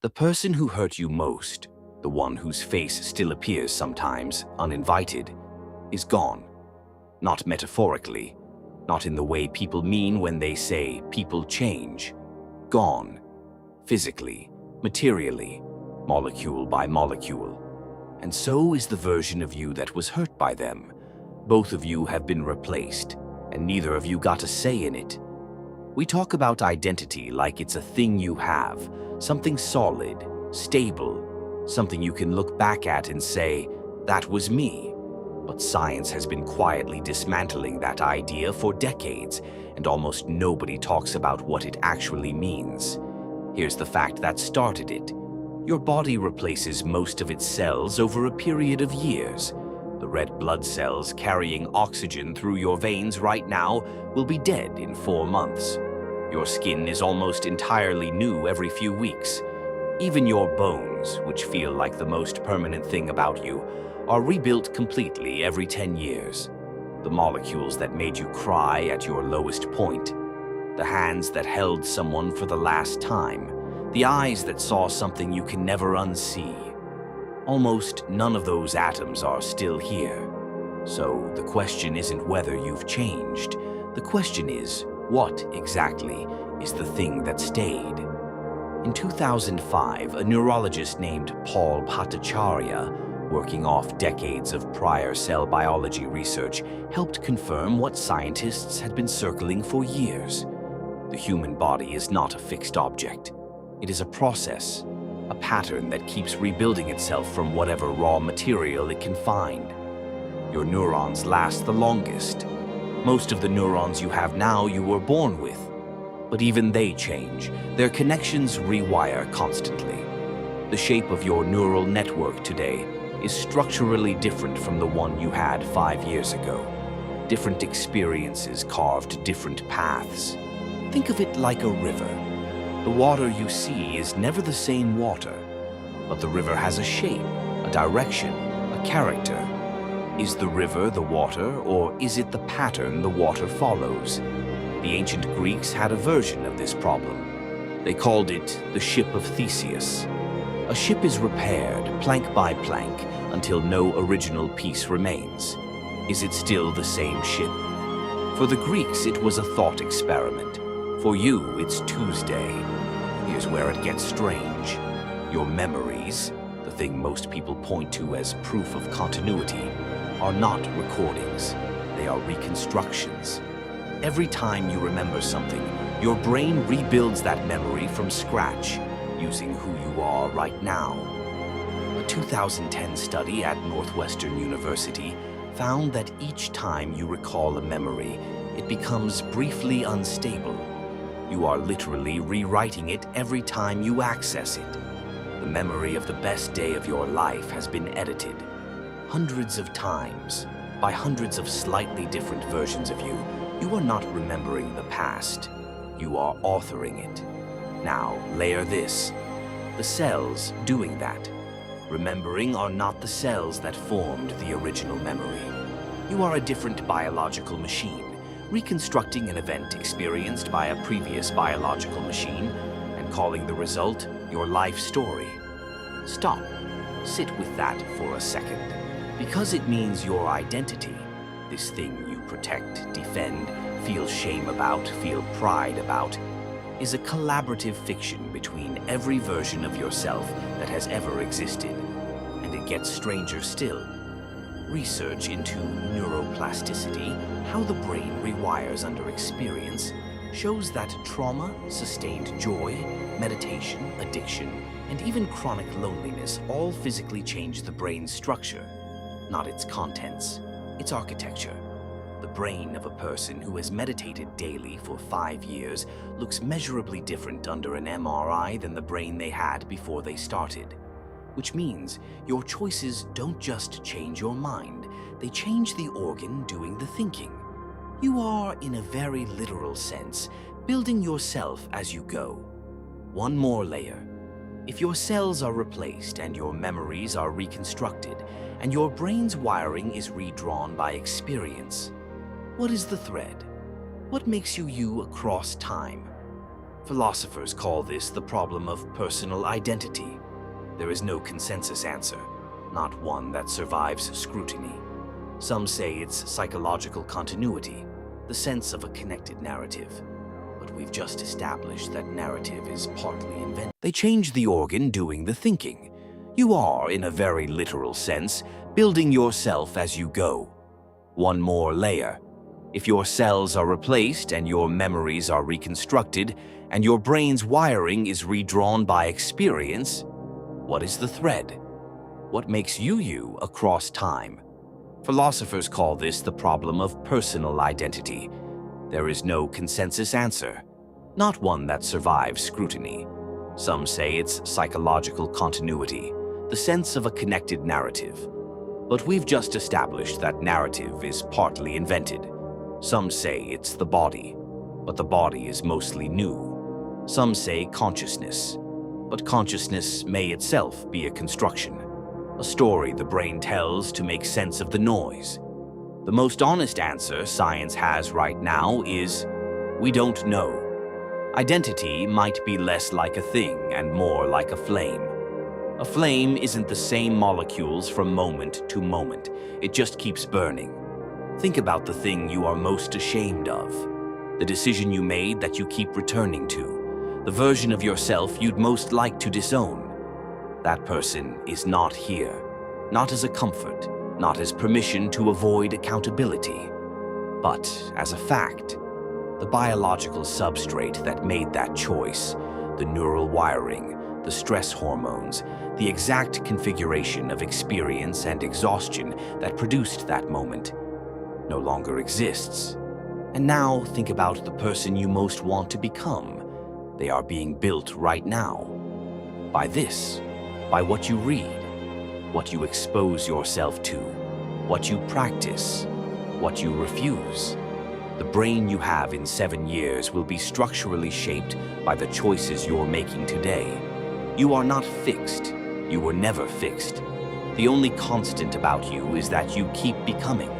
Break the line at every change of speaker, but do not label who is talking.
The person who hurt you most, the one whose face still appears sometimes, uninvited, is gone. Not metaphorically, not in the way people mean when they say people change. Gone. Physically, materially, molecule by molecule. And so is the version of you that was hurt by them. Both of you have been replaced, and neither of you got a say in it. We talk about identity like it's a thing you have, something solid, stable, something you can look back at and say, that was me. But science has been quietly dismantling that idea for decades, and almost nobody talks about what it actually means. Here's the fact that started it. Your body replaces most of its cells over a period of years. The red blood cells carrying oxygen through your veins right now will be dead in 4 months. Your skin is almost entirely new every few weeks. Even your bones, which feel like the most permanent thing about you, are rebuilt completely every 10 years. The molecules that made you cry at your lowest point, the hands that held someone for the last time, the eyes that saw something you can never unsee. Almost none of those atoms are still here. So the question isn't whether you've changed. The question is, what exactly is the thing that stayed? In 2005, a neurologist named Paul Bhattacharya, working off decades of prior cell biology research, helped confirm what scientists had been circling for years. The human body is not a fixed object. It is a process, a pattern that keeps rebuilding itself from whatever raw material it can find. Your neurons last the longest. Most of the neurons you have now you were born with. But even they change. Their connections rewire constantly. The shape of your neural network today is structurally different from the one you had 5 years ago. Different experiences carved different paths. Think of it like a river. The water you see is never the same water, but the river has a shape, a direction, a character. Is the river the water, or is it the pattern the water follows? The ancient Greeks had a version of this problem. They called it the ship of Theseus. A ship is repaired, plank by plank, until no original piece remains. Is it still the same ship? For the Greeks, it was a thought experiment. For you, it's Tuesday. Here's where it gets strange. Your memories, the thing most people point to as proof of continuity, are not recordings. They are reconstructions. Every time you remember something, your brain rebuilds that memory from scratch, using who you are right now. A 2010 study at Northwestern University found that each time you recall a memory, it becomes briefly unstable. You are literally rewriting it every time you access it. The memory of the best day of your life has been edited hundreds of times by hundreds of slightly different versions of you. You are not remembering the past. You are authoring it. Now, layer this. The cells doing that. Remembering are not the cells that formed the original memory. You are a different biological machine, reconstructing an event experienced by a previous biological machine and calling the result your life story. Stop. Sit with that for a second. Because it means your identity, this thing you protect, defend, feel shame about, feel pride about, is a collaborative fiction between every version of yourself that has ever existed. And it gets stranger still. Research into neuroplasticity, how the brain rewires under experience, shows that trauma, sustained joy, meditation, addiction, and even chronic loneliness all physically change the brain's structure, not its contents, its architecture. The brain of a person who has meditated daily for 5 years looks measurably different under an MRI than the brain they had before they started. Which means your choices don't just change your mind, they change the organ doing the thinking. You are, in a very literal sense, building yourself as you go. One more layer. If your cells are replaced and your memories are reconstructed, and your brain's wiring is redrawn by experience, what is the thread? What makes you you across time? Philosophers call this the problem of personal identity. There is no consensus answer, not one that survives scrutiny. Some say it's psychological continuity, the sense of a connected narrative. But we've just established that narrative is partly invented. They change the organ doing the thinking. You are, in a very literal sense, building yourself as you go. One more layer. If your cells are replaced and your memories are reconstructed and your brain's wiring is redrawn by experience, what is the thread? What makes you across time? Philosophers call this the problem of personal identity. There is no consensus answer, not one that survives scrutiny. Some say it's psychological continuity, the sense of a connected narrative. But we've just established that narrative is partly invented. Some say it's the body, but the body is mostly new. Some say consciousness, but consciousness may itself be a construction, a story the brain tells to make sense of the noise. The most honest answer science has right now is, we don't know. Identity might be less like a thing and more like a flame. A flame isn't the same molecules from moment to moment. It just keeps burning. Think about the thing you are most ashamed of, the decision you made that you keep returning to, the version of yourself you'd most like to disown. That person is not here, not as a comfort, not as permission to avoid accountability, but as a fact. The biological substrate that made that choice, the neural wiring, the stress hormones, the exact configuration of experience and exhaustion that produced that moment, no longer exists. And now think about the person you most want to become. They are being built right now. By this, by what you read, what you expose yourself to, what you practice, what you refuse. The brain you have in 7 years will be structurally shaped by the choices you're making today. You are not fixed. You were never fixed. The only constant about you is that you keep becoming.